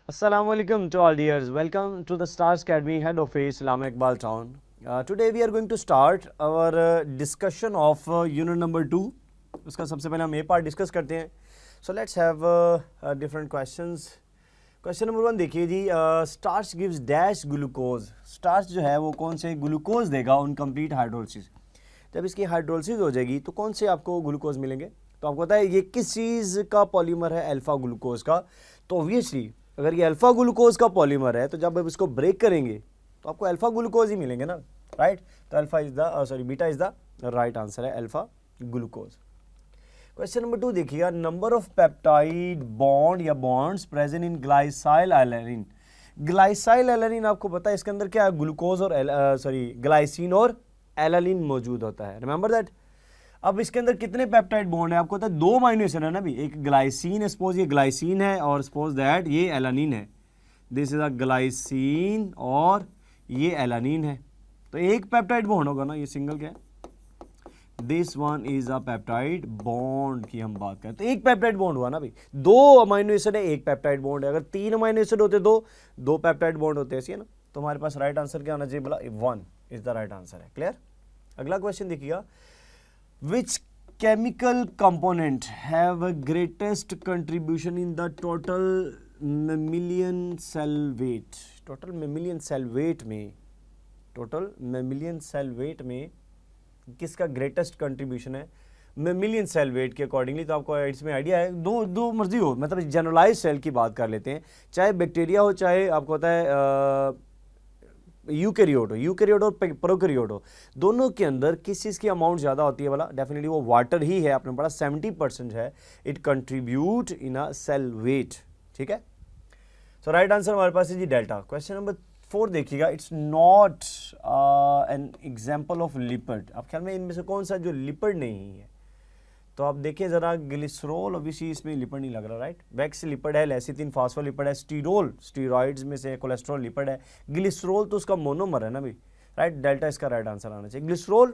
Assalamualaikum to all dears. Welcome to the Stars Academy head office, Lama Iqbal Town. Today we are going to start our discussion of unit number 2. उसका सबसे पहले हम ये part discuss करते हैं. So let's have different questions. Question number 1 देखिए जी. Starch gives dash glucose. Starch जो है वो कौन से ग्लूकोज देगा ऑन कंप्लीट हाइड्रोलिसिस. जब इसकी हाइड्रोलिसिस हो जाएगी तो कौन से आपको ग्लूकोज मिलेंगे. तो आपको पता है ये किस चीज़ का पॉलीमर है, अल्फा ग्लूकोज का. तो ऑब्वियसली अगर ये अल्फा ग्लूकोज का पॉलीमर है तो जब आप इसको ब्रेक करेंगे तो आपको अल्फा ग्लूकोज ही मिलेंगे ना, राइट. तो alpha is the beta is the right answer है अल्फा ग्लूकोज. क्वेश्चन नंबर 2 देखिएगा. नंबर ऑफ पेप्टाइड बॉन्ड या bonds present in glycyl alanine. Glycyl alanine आपको पता है इसके अंदर क्या है, ग्लूकोज और ग्लाइसिन और एलानिन मौजूद होता है. Remember that. अब इसके अंदर कितने पेप्टाइड बॉन्ड है आपको पता है, 2 अमीनो एसिड है ना भी. एक ग्लाइसिन है, सपोज ये ग्लाइसिन है और सपोज दैट ये एलानिन है. दिस इज अ ग्लाइसिन और ये एलानिन है. तो एक पेप्टाइड बॉन्ड होगा ना, ये सिंगल क्या है, this one is a peptide bond की हम बात करें. तो एक पेप्टाइड बॉन्ड हुआ ना भाई. 2 अमीनो एसिड है, एक पेप्टाइड बॉन्ड है. अगर 3 अमीनो एसिड होते दो पेप्टाइड बॉन्ड होते ऐसे है ना. तो हमारे पास राइट आंसर क्या होना चाहिए, बोला 1 इज द राइट आंसर है. क्लियर. अगला क्वेश्चन देखिएगा. Which chemical component have a greatest contribution in the total mammalian cell weight? Total mammalian cell weight में किसका greatest contribution है mammalian cell weight के अकॉर्डिंगली. तो आपको इसमें आइडिया है, दो मर्जी हो, मतलब जनरलाइज सेल की बात कर लेते हैं. चाहे बैक्टीरिया हो, चाहे आपको होता है यूकैरियोट और प्रोकैरियोट हो, दोनों के अंदर किस चीज़ की अमाउंट ज़्यादा होती है वाला. डेफिनेटली वो वाटर ही है. आपने पढ़ा 70% है it contribute in a cell weight. ठीक है. सो राइट आंसर हमारे पास है जी डेल्टा. क्वेश्चन नंबर 4 देखिएगा. It's not an example of lipid. आप ख्याल में इनमें से कौन सा जो लिपिड नहीं है. तो आप देखें ज़रा, ग्लिसरॉल ऑब्वियसली इसमें लिपिड नहीं लग रहा, राइट. वैक्स लिपिड है, लेसिथिन फास्फोलिपिड है, स्टीरोल स्टीरॉइड्स में से कोलेस्ट्रॉल लिपिड है. ग्लिसरॉल तो उसका मोनोमर है ना भी, राइट. डेल्टा इसका राइट आंसर आना चाहिए. ग्लिसरॉल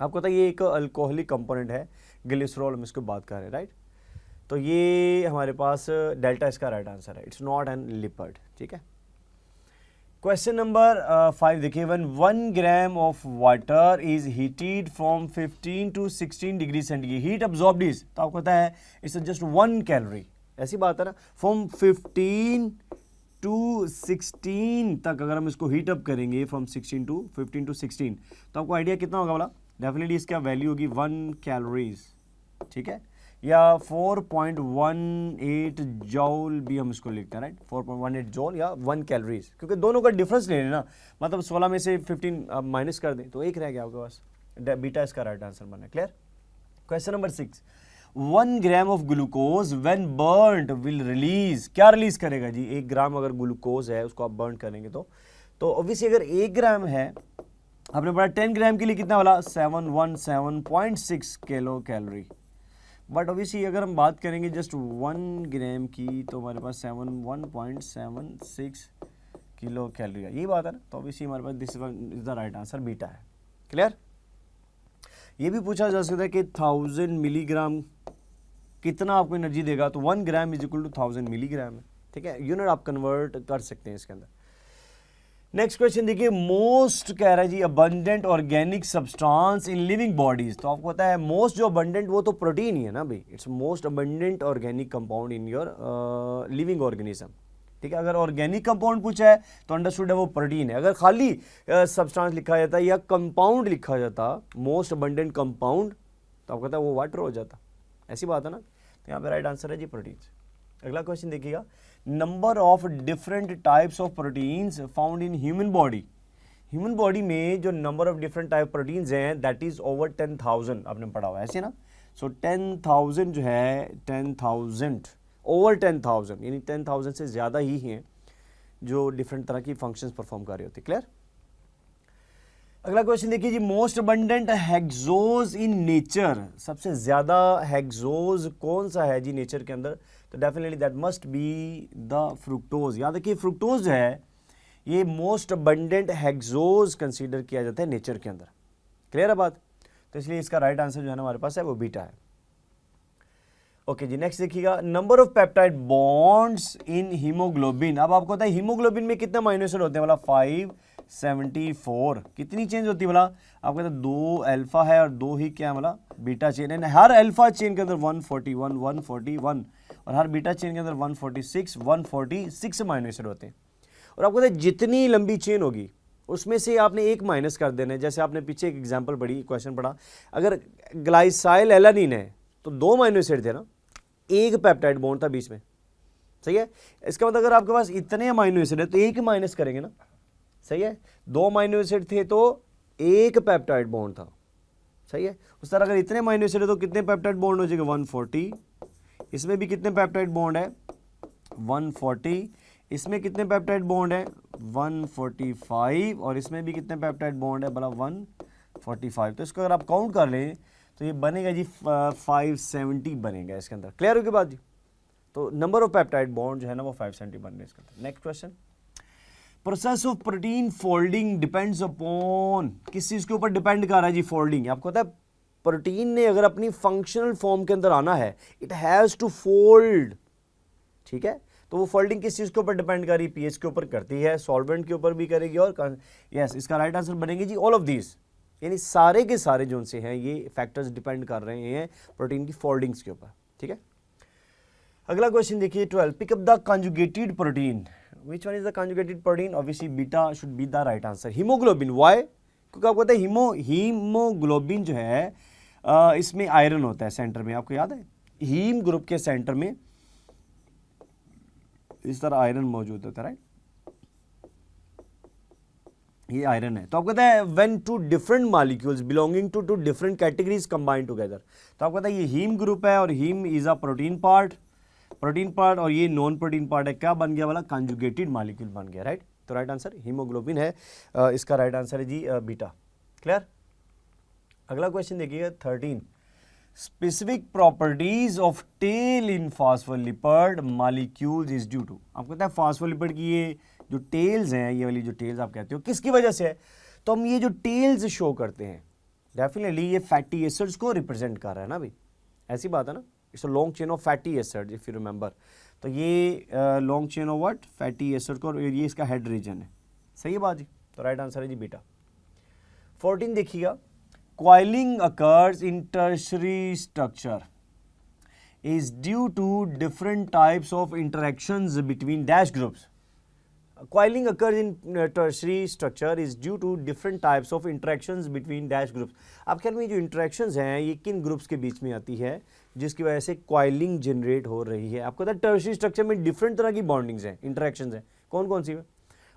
आपको पता है ये एक अल्कोहलिक कंपोनेंट है. ग्लिसरॉल हम इसको बात कर रहे हैं, राइट. तो ये हमारे पास डेल्टा इसका राइट आंसर है. It's not an lipid. ठीक है. क्वेश्चन नंबर 5 देखिए. One 1 gram of water is heated from 15 to 16 degree centigrade. Heat absorbed is, तो आपको पता है इट्स जस्ट 1 कैलोरी. ऐसी बात है ना. फ्रॉम 15 to 16 तक अगर हम इसको हीट अप करेंगे, फ्रॉम 15 to 16, तो आपको आइडिया कितना होगा बोला. डेफिनेटली इसका वैल्यू होगी 1 कैलोरीज. ठीक है. या 4.18 जॉल भी हम इसको लिखते हैं, राइट. 4.18 जॉल या 1 कैलोरीज, क्योंकि दोनों का डिफरेंस ले लेना. मतलब 16 में से 15 माइनस कर दें तो 1 रह गया आपके पास. बीटा इसका राइट आंसर बना. Clear. Question number 6. 1 gram of glucose when burned will release. क्या रिलीज करेगा जी. 1 ग्राम अगर ग्लूकोज है उसको आप बर्न करेंगे तो ऑब्वियसली अगर 1 ग्राम है, आपने पढ़ा 10 ग्राम के लिए कितना वाला 717.6 किलो कैलोरी. बट ऑब्वियसली अगर हम बात करेंगे जस्ट 1 ग्राम की तो हमारे पास 71.76 किलो कैलोरी है. यही बात है ना. तो ऑब्वियसली हमारे पास this is the right answer, beta है. क्लियर. ये भी पूछा जा सकता है कि 1000 मिलीग्राम कितना आपको एनर्जी देगा. तो 1 gram is equal to 1000 milligram है. ठीक है. यूनिट आप कन्वर्ट कर सकते हैं इसके अंदर. नेक्स्ट क्वेश्चन देखिए. मोस्ट कह रहा है जी abundant organic substance in living bodies. तो आपको पता है मोस्ट जो अबंडेंट वो तो प्रोटीन ही है ना भाई. It's most abundant organic compound in your living organism. ठीक है. अगर ऑर्गेनिक कंपाउंड पूछा है तो अंडरस्टूड है वो प्रोटीन है. अगर खाली सब्सटेंस लिखा जाता या कंपाउंड लिखा जाता, मोस्ट अबंडेंट कंपाउंड, तो आपको पता है वो वाटर हो जाता. ऐसी बात है ना. तो यहाँ पे राइट आंसर है जी प्रोटीन. अगला क्वेश्चन देखिएगा. Number of different types of proteins found in human body. Human body में जो number of different type proteins हैं दैट इज ओवर 10,000. आपने पढ़ा हुआ है ऐसे ना. सो 10,000 जो है 10,000 ओवर 10,000 यानी 10,000 से ज़्यादा ही हैं जो डिफरेंट तरह की फंक्शंस परफॉर्म कर रही होती. क्लियर. अगला क्वेश्चन देखिए जी. Most abundant hexose in nature. सबसे ज़्यादा हेक्सोज कौन सा है जी नेचर के अंदर. तो definitely that must be the fructose. याद रखिए फ्रुक्टोज जो है ये मोस्ट अबंडेंट हेक्सोज कंसीडर किया जाता है नेचर के अंदर. क्लियर है बात. तो इसलिए इसका राइट आंसर जो है ना हमारे पास है वो बीटा है. ओके जी, नेक्स्ट देखिएगा, number of peptide bonds in haemoglobin. अब आपको पता है हीमोग्लोबिन में कितने अमीनो एसिड होते हैं, बोला 574। कितनी चेंज होती है, बोला आपको पता है 2 अल्फा है और 2 ही क्या है, बोला बीटा चेन है। हर अल्फा चेन के अंदर 141 और हर बीटा चेन के अंदर 146 अमीनो एसिड होते हैं। और आपको पता है जितनी लंबी चेन होगी उसमें से आपने एक माइनस कर देना है। जैसे आपने पीछे एक एग्जांपल पढ़ी, क्वेश्चन पढ़ा, अगर ग्लाइसाइल एलानिन है तो 2 अमीनो एसिड थे ना, एक पेप्टाइड बॉन्ड था बीच में, सही है। इसका मतलब अगर आपके पास इतने अमीनो एसिड है तो एक माइनस करेंगे ना, सही है। 2 अमीनो एसिड थे तो एक पेप्टाइड बॉन्ड था, सही है। उस तरह अगर इतने अमीनो एसिड है तो कितने पेप्टाइड बॉन्ड हो जाएंगे, 140। इसमें भी कितने पेप्टाइड बॉन्ड है, 140। इसमें कितने पेप्टाइड बॉन्ड है, 145। और इसमें भी कितने पेप्टाइड बॉन्ड है, बोला 145। तो इसको अगर आप काउंट कर लें तो ये बनेगा जी 570 बनेगा इसके अंदर। क्लियर हो गई बात जी। तो नंबर ऑफ पेप्टाइड बॉन्ड जो है ना वो 570 बन रहे इसके अंदर। Next question, process of protein folding depends upon, किस चीज के ऊपर डिपेंड कर रहा है जी फोल्डिंग। आपको पता है प्रोटीन ने अगर अपनी फंक्शनल फॉर्म के अंदर आना है, इट हैज टू फोल्ड, ठीक है। तो वो फोल्डिंग किस चीज के ऊपर डिपेंड कर रही है, पीएच के ऊपर करती है, सॉल्वेंट के ऊपर भी करेगी, और यस इसका राइट आंसर बनेंगे जी ऑल ऑफ दीज। यानी सारे के सारे जो से हैं ये फैक्टर्स डिपेंड कर रहे हैं प्रोटीन की फोल्डिंग्स के ऊपर, ठीक है। अगला क्वेश्चन देखिए 12, pick up the conjugated protein, which one is the conjugated protein. Obviously beta should be the right answer. Haemoglobin, why, क्योंकि आपको पता है हीमोग्लोबिन जो है इसमें आयरन होता है सेंटर में, आपको याद है हीम ग्रुप के सेंटर में इस तरह आयरन मौजूद होता है, राइट, ये आयरन है। तो आपको पता है when two different molecules belonging to different categories combine together, तो आपको पता है ये हीम ग्रुप है और haem is a protein part, और ये नॉन प्रोटीन पार्ट है, क्या बन गया वाला, कंजुगेटेड मॉलिक्यूल बन गया, राइट। तो राइट आंसर हीमोग्लोबिन है, इसका राइट आंसर है जी बीटा। क्लियर। अगला क्वेश्चन देखिएगा 13, specific properties of tail in phospholipid molecules is due to. आपको पता है फॉस्फोलिपिड की ये जो टेल्स हैं, ये वाली जो टेल्स आप कहते हो, किसकी वजह से है। तो हम ये जो टेल्स शो करते हैं डेफिनेटली ये फैटी एसिड्स को रिप्रेजेंट कर रहा है ना भाई, ऐसी बात है ना। It's a long chain of fatty acid if you remember. तो ये long chain of what, fatty acid को, ये इसका हेड रीजन है, सही है बात जी। तो राइट आंसर है जी बेटा। 14 देखिएगा, coiling occurs in tertiary structure is due to different types of interactions between dash groups. Coiling occurs in tertiary structure is due to different types of interactions between dash groups. अब ख्याल में जो interactions हैं ये किन groups के बीच में आती है जिसकी वजह से coiling जनरेट हो रही है। आपको पता है टर्शरी स्ट्रक्चर में डिफरेंट तरह की बॉन्डिंग्स हैं, इंटरेक्शंस हैं, कौन कौन सी है।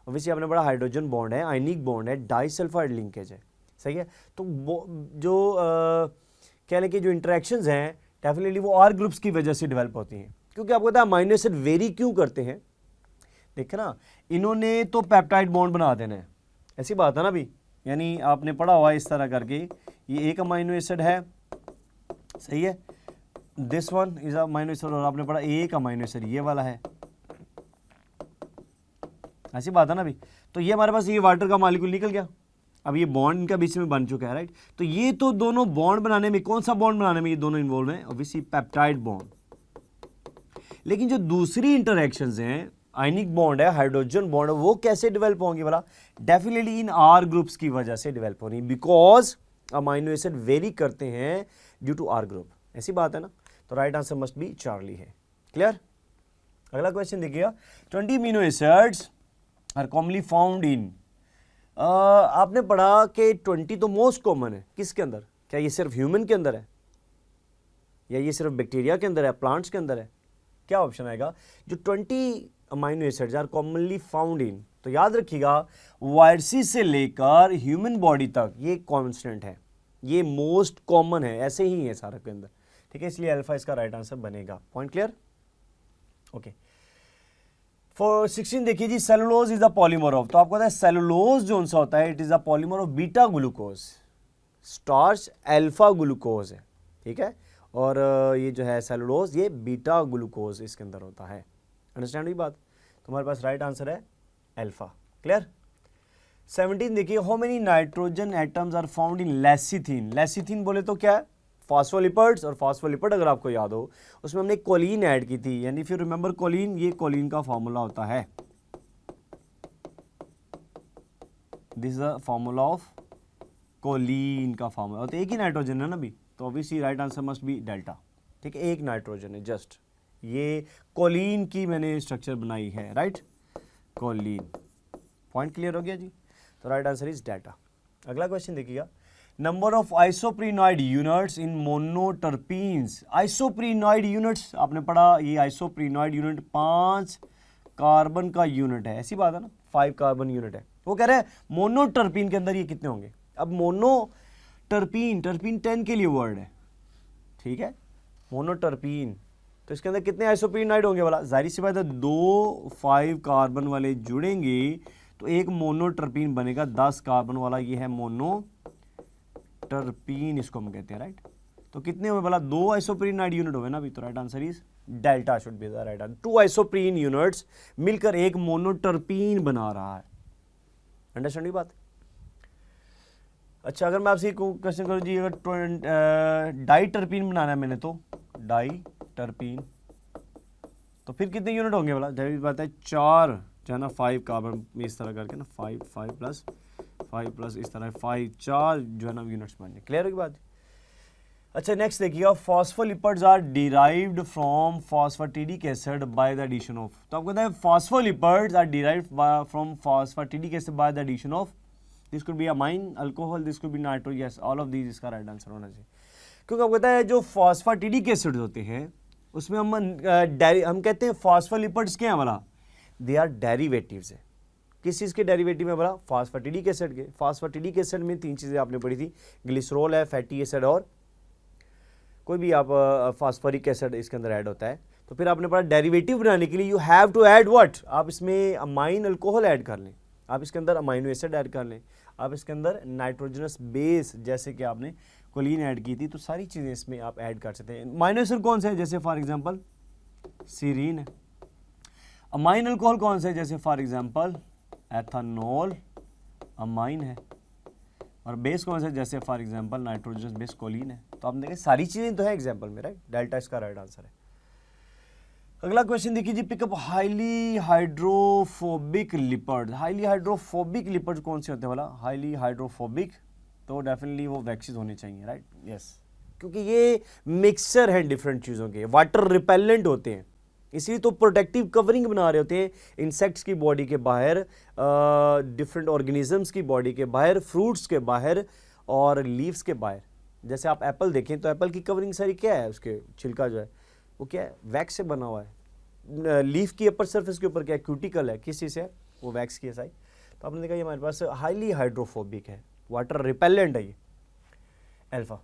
ऑब्वियसली आपने बड़ा हाइड्रोजन बॉन्ड है, आयनिक बॉन्ड है, डाइसल्फाइड लिंकेज है, सही है। तो जो कह लें कि जो इंटरेक्शंस हैं डेफिनेटली वो आर ग्रुप्स की वजह से डेवलप होती हैं, क्योंकि आपको पता है अमीनो एसिड वेरी क्यों करते हैं। देखे ना, इन्होंने तो पेप्टाइड बॉन्ड बना देना है, ऐसी बात है ना भी। यानी आपने पढ़ा हुआ इस तरह करके, ये एक अमीनो एसिड है, सही है, this one is amino acid, और आपने पढ़ा एक अमीनो एसिड ये वाला है, ऐसी बात है ना भी। तो ये हमारे पास ये वाटर का मॉलिक्यूल निकल गया, अब ये बॉन्ड इनका बीच में बन चुका है, राइट। तो ये तो दोनों बॉन्ड बनाने में, कौन सा बॉन्ड बनाने में ये दोनों इन्वॉल्व हैं, ऑब्वियसली पेप्टाइड बॉन्ड। लेकिन जो दूसरी इंटरेक्शंस हैं, आयनिक बॉन्ड है, हाइड्रोजन बॉन्ड है, वो कैसे डेवलप होंगी वाला, डेफिनेटली इन आर ग्रुप्स की वजह से डेवलप होनी, बिकॉज अमीनो एसिड वेरी करते हैं ड्यू टू आर ग्रुप, ऐसी बात है ना। तो right answer must be Charlie है। क्लियर। अगला क्वेश्चन देखिएगा, 20 amino acids are commonly found in, आपने पढ़ा कि 20 तो मोस्ट कॉमन है, किसके अंदर, क्या ये सिर्फ ह्यूमन के अंदर है या ये सिर्फ बैक्टीरिया के अंदर है, प्लांट्स के अंदर है, क्या ऑप्शन आएगा। जो 20 amino acids are commonly found in, तो याद रखिएगा वायरसेस से लेकर ह्यूमन बॉडी तक ये कांस्टेंट है, ये मोस्ट कॉमन है, ऐसे ही है सारे के अंदर, ठीक है। इसलिए अल्फा इसका राइट आंसर बनेगा। Point clear, okay. फॉर 16 देखिए जी, cellulose is the polymer of, तो आपको पता है सेलुलोज जो सा होता है it is the polymer of beta glucose, starch alpha glucose है, ठीक है। और ये जो है सेलुलोज ये बीटा ग्लूकोज इसके अंदर होता है, अंडरस्टैंड हुई बात। तो हमारे पास राइट आंसर है अल्फा। क्लियर। 17 देखिए, how many nitrogen atoms are found in lecithin. Lecithin बोले तो क्या है, फॉस्फोलिपिड्स, और फॉस्फोलिपिड अगर आपको याद हो उसमें हमने कोलिन ऐड की थी, यानी इफ यू रिमेंबर कोलिन, ये कोलिन का फॉर्मूला होता है, this is the formula of choline का फॉर्मूला। तो एक ही नाइट्रोजन है ना अभी, तो obviously right answer must be delta. ठीक है, एक नाइट्रोजन है जस्ट, ये कोलिन की मैंने स्ट्रक्चर बनाई है, राइट, कोलिन। पॉइंट क्लियर हो गया जी, तो राइट आंसर इज डेल्टा। अगला क्वेश्चन देखिएगा, number of isoprenoid units in monoterpenes. Isoprenoid units आपने पढ़ा, ये आइसोप्रीनॉइड यूनिट 5 कार्बन का यूनिट है, ऐसी बात है ना, 5 कार्बन यूनिट है। वो कह रहे हैं मोनोटर्पीन के अंदर ये कितने होंगे। अब मोनोटर्पीन, टर्पीन 10 के लिए वर्ड है, ठीक है, मोनोटर्पीन, तो इसके अंदर कितने आइसोप्रीनॉइड होंगे वाला, जाहिर सी बात है 2 5 कार्बन वाले जुड़ेंगे तो एक मोनोटर्पीन बनेगा 10 कार्बन वाला, ये है मोनोटर्पीन, इसको हम कहते हैं, राइट। तो कितने हुए बोला, 2 आइसोप्रीनॉइड यूनिट हुए ना अभी, तो right answer is delta should be the right answer. 2 isoprene units मिलकर एक मोनोटर्पीन बना रहा है, अंडरस्टैंड ये बात। अच्छा, अगर मैं आपसे क्वेश्चन करूँ जी, अगर डाई टर्पीन बनाना है मैंने, तो डाई टर्पीन, तो फिर कितने यूनिट होंगे बोला, जाहिर बात है 4 जो है ना, 5 कार्बन इस तरह करके ना, 5 5 प्लस 5 प्लस इस तरह 5, 4 जो है ना यूनिट्स बन जाए। क्लियर होगी बात। अच्छा, नेक्स्ट देखिएगा, phospholipids are derived from phosphatidic acid by the addition of. तो आपको पता है phospholipids are derived from phosphatidic acid by the addition of, this could be amine, alcohol, this could be nitro, yes, all of these इसका right answer होना चाहिए। क्योंकि आपको पता है जो फॉस्फेटिडिक एसिड होते हैं उसमें हम कहते हैं फॉस्फोलिपिड्स क्या है वाला, दे आर डेरिवेटिव्स है। किस चीज़ के डेरिवेटिव है बोला, फॉस्फेटिडिक एसिड के। फॉस्फेटिडिक एसिड में 3 चीज़ें आपने पढ़ी थी, ग्लिसरॉल है, फैटी एसिड, और कोई भी आप फॉस्फोरिक एसिड इसके अंदर ऐड होता है। तो फिर आपने पढ़ा डेरिवेटिव बनाने के लिए you have to add what, आप इसमें अमाइन अल्कोहल ऐड कर लें, आप इसके अंदर अमाइनो एसिड ऐड कर लें, आप इसके अंदर नाइट्रोजनस बेस जैसे कि आपने कोलिन ऐड की थी, तो सारी चीज़ें इसमें आप ऐड कर सकते हैं। अमाइनो एसिड कौन से है, जैसे फॉर एग्जांपल सीरीन है। अमाइन अल्कोहल कौन से है, जैसे फॉर एग्जांपल एथेनॉल अमाइन है। और बेस कौन सा है, जैसे for example nitrogenous base choline है। तो आपने देखा सारी चीज़ें तो है एग्जांपल में, राइट, डेल्टा इसका राइट आंसर है। अगला क्वेश्चन देखिए जी, pick up highly hydrophobic lipids. Highly hydrophobic lipids कौन से होते हैं बोला, हाईली हाइड्रोफोबिक, तो डेफिनेटली वो वैक्सीज होने चाहिए, राइट, यस, क्योंकि ये मिक्सचर है डिफरेंट चीज़ों के, वाटर रिपेलेंट होते हैं, इसलिए तो प्रोटेक्टिव कवरिंग बना रहे होते हैं इंसेक्ट्स की बॉडी के बाहर, डिफरेंट ऑर्गेनिजम्स की बॉडी के बाहर, फ्रूट्स के बाहर और लीव्स के बाहर। जैसे आप एप्पल देखें तो एप्पल की कवरिंग सारी क्या है, उसके छिलका जो है वो क्या है, वैक्स से बना हुआ है। लीफ की अपर सरफेस के ऊपर क्या है, क्यूटिकल है, किस चीज़ से है, वो वैक्स की है साई। तो आपने देखा ये हमारे पास हाईली हाइड्रोफोबिक है, वाटर रिपेलेंट है ये। अल्फा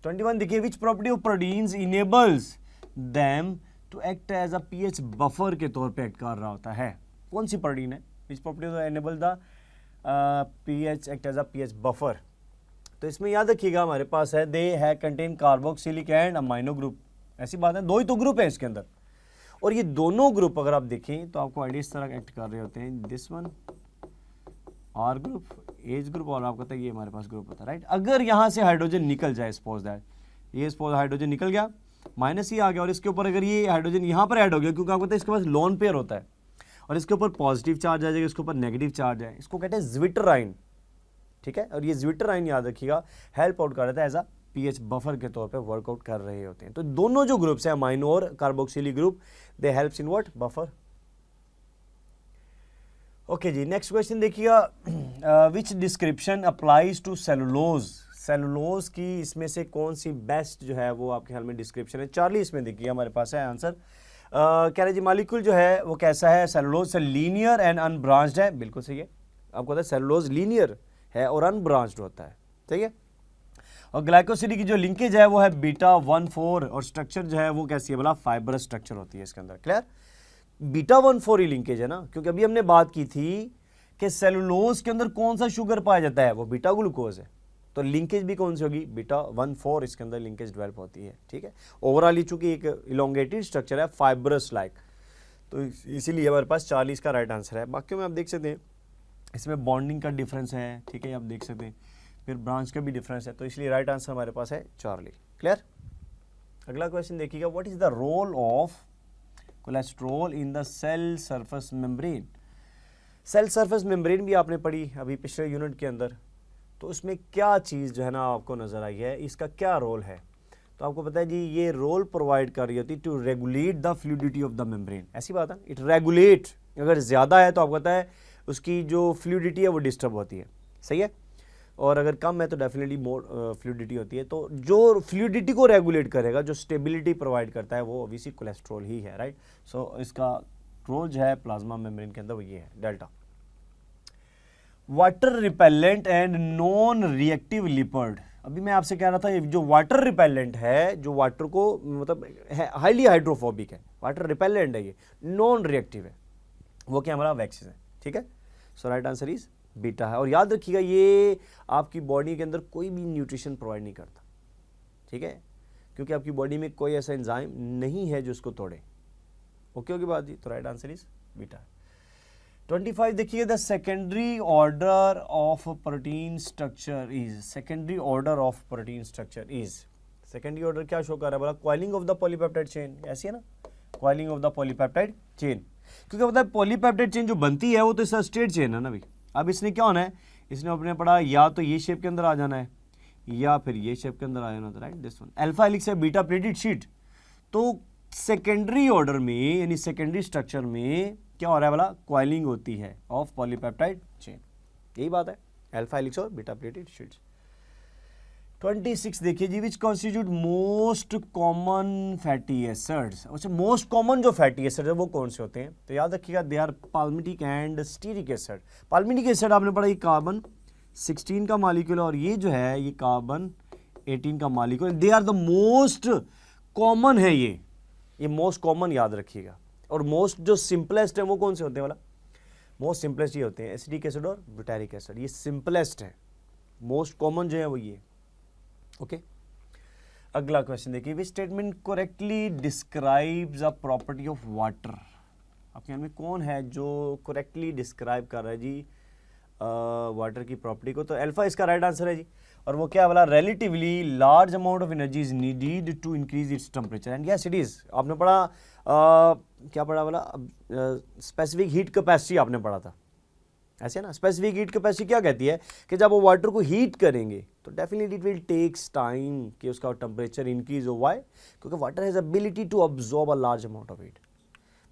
21 देखिए, which property of proteins enables them to act as a pH buffer के तौर पे एक्ट कर रहा होता है। कौन सी प्रोटीन है, which property enable the pH act as a pH buffer. तो इसमें याद रखिएगा हमारे पास है, दे है contain carboxylic and amino group, ऐसी बात है, 2 ही तो ग्रुप है इसके अंदर। और ये दोनों ग्रुप अगर आप देखें तो आपको आइडिया इस तरह एक्ट कर रहे होते हैं, this one R group, as group, और आपको पता है ये हमारे पास ग्रुप होता है, राइट। अगर यहाँ से हाइड्रोजन निकल जाए, सपोज दैट ये सपोज हाइड्रोजन निकल गया, माइनस ही आ गया, और इसके ऊपर अगर ये हाइड्रोजन यहाँ पर ऐड हो गया, क्योंकि आपको पता है इसके पास लोन पेयर होता है, और इसके ऊपर पॉजिटिव चार्ज आ जाएगा, इसके ऊपर नेगेटिव चार्ज है, इसको कहते हैं ज्विटराइन, ठीक है। और ये ज्विटराइन याद रखिएगा हेल्प आउट कर रहा था एज अ पीएच बफर के तौर पे वर्कआउट कर रहे होते हैं। तो दोनों जो ग्रुप्स हैं अमाइनो और carboxylic group, they helps in what, buffer. Okay जी, नेक्स्ट क्वेश्चन देखिएगा, which description applies to cellulose. Cellulose की इसमें से कौन सी बेस्ट जो है वो आपके ख्याल में डिस्क्रिप्शन है। 40 इसमें देखिए हमारे पास है आंसर। कह रहे जी मालिक्यूल जो है वो कैसा है, सेलुलोज से लीनियर एंड अनब्रांच्ड है, बिल्कुल सही है। आपको पता है सेलुलोज लीनियर है और अनब्रांच्ड होता है, ठीक है। और ग्लाइकोसिड की जो लिंकेज है वो है बीटा 1,4, और स्ट्रक्चर जो है वो कैसी है बोला, फाइबरस स्ट्रक्चर होती है इसके अंदर। क्लियर, बीटा 1,4 ही लिंकेज है ना, क्योंकि अभी हमने बात की थी कि सेलुलोज के अंदर कौन सा शुगर पाया जाता है, वो बीटा ग्लूकोज है, तो लिंकेज भी कौन सी होगी, बीटा 1,4 इसके अंदर लिंकेज डेवलप होती है, ठीक है। ओवरऑल चूंकि एक इलोंगेटेड स्ट्रक्चर है, फाइबरस लाइक, तो इसीलिए हमारे पास 40 का राइट आंसर है। बाकी में आप देख सकते हैं इसमें बॉन्डिंग का डिफरेंस है, ठीक है, आप देख सकते हैं, फिर ब्रांच का भी डिफरेंस है, तो इसलिए राइट आंसर हमारे पास है 40। क्लियर। अगला क्वेश्चन देखिएगा, what is the role of cholesterol in the cell surface membrane. Cell surface membrane भी आपने पढ़ी अभी पिछले यूनिट के अंदर, तो उसमें क्या चीज़ जो है ना आपको नज़र आई है, इसका क्या रोल है। तो आपको पता है जी, ये रोल प्रोवाइड कर रही होती to regulate the fluidity of the membrane. ऐसी बात है, इट रेगुलेट, अगर ज़्यादा है तो आपको पता है उसकी जो फ्लूइडिटी है वो डिस्टर्ब होती है, सही है, और अगर कम है तो डेफिनेटली मोर फ्लूइडिटी होती है। तो जो फ्लूइडिटी को रेगुलेट करेगा, जो स्टेबिलिटी प्रोवाइड करता है, वो ऑब्वियसली कोलेस्ट्रॉल ही है, राइट। सो इसका रोल जो है प्लाज्मा मेम्ब्रेन के अंदर वो ये है, delta. Water repellent and non reactive lipid. अभी मैं आपसे कह रहा था, जो वाटर रिपेलेंट है, जो वाटर को मतलब हाईली हाइड्रोफोबिक है, वाटर रिपेलेंट है, ये नॉन रिएक्टिव है, वो क्या हमारा वैक्सीन है, ठीक है। सो राइट आंसर इज बीटा है। और याद रखिएगा, ये आपकी बॉडी के अंदर कोई भी न्यूट्रिशन प्रोवाइड नहीं करता, ठीक है, क्योंकि आपकी बॉडी में कोई ऐसा एंजाइम नहीं है जो उसको तोड़े। ओके होगी बात जी। तो राइट आंसर इज बीटा। 25 देखिए, the secondary order of protein structure is, secondary order of protein structure is, secondary order क्या शो कर रहा है, बोला coiling of the polypeptide chain, ऐसी है ना, coiling of the polypeptide chain. क्योंकि पता है पॉलीपेप्टाइड चेन जो बनती है वो तो इसका स्ट्रेट चेन है ना भाई। अब इसने क्या होना है, इसने अपने पढ़ा या तो ये शेप के अंदर आ जाना है या फिर ये शेप के अंदर आ जाना था, right, this one. Alpha helix है, बीटा प्लेटेड शीट। तो सेकेंडरी ऑर्डर में यानी सेकेंडरी स्ट्रक्चर में क्या हो रहा है, वाला कॉइलिंग होती है ऑफ पॉलीपेप्टाइड चेन, यही बात है, अल्फा हेलिक्स और बीटा प्लेटेड शीट्स। 26 देखिए जी, which constitute most common fatty acids. अच्छा, मोस्ट कॉमन जो फैटी एसिड है वो कौन से होते हैं, तो याद रखिएगा, they are palmitic and stearic acid. Palmitic acid आपने पढ़ा, ये कार्बन 16 का मॉलिक्यूल, और ये जो है ये कार्बन 18 का molecule, they are the most common है, ये मोस्ट कॉमन याद रखिएगा। और मोस्ट जो सिंपलेस्ट है वो कौन से होते हैं, वाला मोस्ट सिंपलेस्ट ये होते हैं, एसिटिक एसिड और ब्यूटारिक एसिड, ये सिंपलेस्ट है। मोस्ट कॉमन जो है वो ये, ओके। अगला क्वेश्चन देखिए, which statement correctly describes a property of water. आपके यहाँ में कौन है जो करेक्टली डिस्क्राइब कर रहा है जी वाटर की प्रॉपर्टी को, तो अल्फा इसका राइट आंसर है जी। और वो क्या वाला, relatively large amount of energy is needed to increase its temperature, and yes it is. आपने पढ़ा क्या पढ़ा वाला, स्पेसिफिक हीट कैपेसिटी आपने पढ़ा था, ऐसे ना। स्पेसिफिक हीट कैपेसिटी क्या कहती है कि जब वो वाटर को हीट करेंगे तो definitely it will takes time कि उसका टेम्परेचर इंक्रीज हो। वाई, क्योंकि water has ability to absorb a large amount of heat,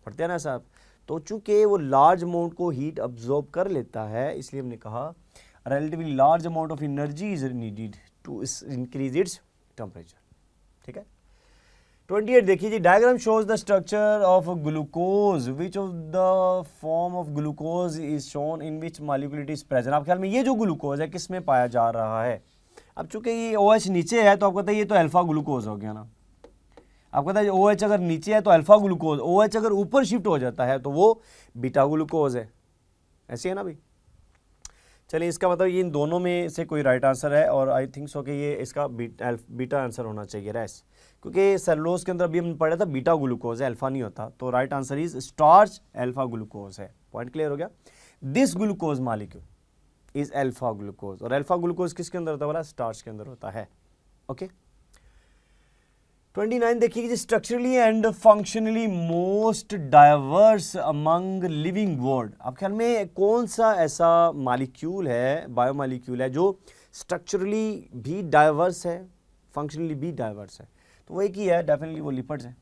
पढ़ते हैं ना साहब। तो चूंकि वो लार्ज अमाउंट को हीट अब्जॉर्ब कर लेता है, इसलिए हमने कहा relatively large amount of energy is needed to increase its temperature, ठीक है। 28 देखिए जी, diagram shows the structure of glucose, which of the form of glucose is shown in which molecule it is present. आपके ख्याल में ये जो glucose है किस में पाया जा रहा है। अब चूंकि ये OH नीचे है तो आपको पता है ये तो अल्फा ग्लूकोज हो गया ना। आपको पता है OH अगर नीचे है तो अल्फा ग्लूकोज, OH अगर ऊपर शिफ्ट हो जाता है तो वो बीटा ग्लूकोज है, ऐसे है ना भाई। चलिए, इसका मतलब ये इन दोनों में से कोई राइट आंसर है, और आई थिंक सो कि ये इसका बीटा आंसर होना चाहिए रैस, क्योंकि सेलुलोज के अंदर अभी हमने पढ़ा था बीटा ग्लूकोज है, अल्फा नहीं होता। तो right answer is starch alpha glucose है। पॉइंट क्लियर हो गया। This glucose molecule is alpha glucose, और अल्फा ग्लूकोज किसके अंदर होता है, स्टार्च के अंदर होता है, ओके। 29 देखिए, structurally and functionally most diverse among living world. आप ख्याल में कौन सा ऐसा मॉलिक्यूल है, बायोमॉलिक्यूल है, जो स्ट्रक्चरली भी डाइवर्स है, फंक्शनली भी डाइवर्स है। तो वो एक ही है, डेफिनेटली वो लिपिड्स हैं,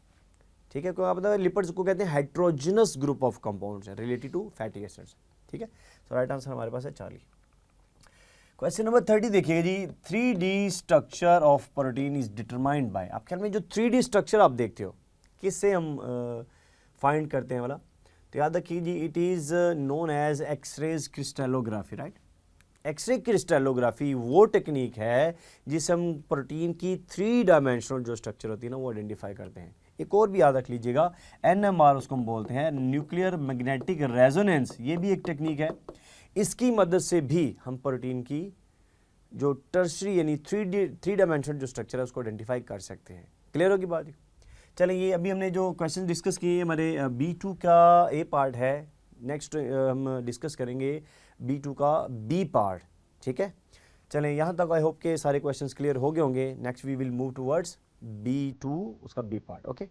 ठीक है। क्योंकि आप बताओ लिपिड्स को कहते हैं हेट्रोजिनस ग्रुप ऑफ कंपाउंड्स है रिलेटेड टू फैटी एसिड्स, ठीक है। तो राइट आंसर हमारे पास है 40। क्वेश्चन नंबर 30 देखिएगा जी, 3D structure of protein is determined by. आप ख्याल में जो 3D स्ट्रक्चर आप देखते हो किससे हम फाइंड करते हैं वाला, तो याद रखिए जी, it is known as X-rays crystallography, right. X-ray crystallography वो टेक्निक है जिससे हम प्रोटीन की 3 डायमेंशनल जो स्ट्रक्चर होती है ना वो आइडेंटिफाई करते हैं। एक और भी याद रख लीजिएगा, NMR उसको हम बोलते हैं, न्यूक्लियर मैग्नेटिक रेजोनेंस, ये भी एक टेक्निक है। इसकी मदद से भी हम प्रोटीन की जो टर्शरी यानी 3 डायमेंशनल जो स्ट्रक्चर है उसको आइडेंटिफाई कर सकते हैं। क्लियर होगी बात। चलें, ये अभी हमने जो क्वेश्चन डिस्कस किए हमारे B2 का A पार्ट है, नेक्स्ट हम डिस्कस करेंगे B2 का B पार्ट, ठीक है। चलें यहाँ तक आई होप के सारे क्वेश्चंस क्लियर हो गए होंगे. Next we will move towards B2 उसका B पार्ट. ओके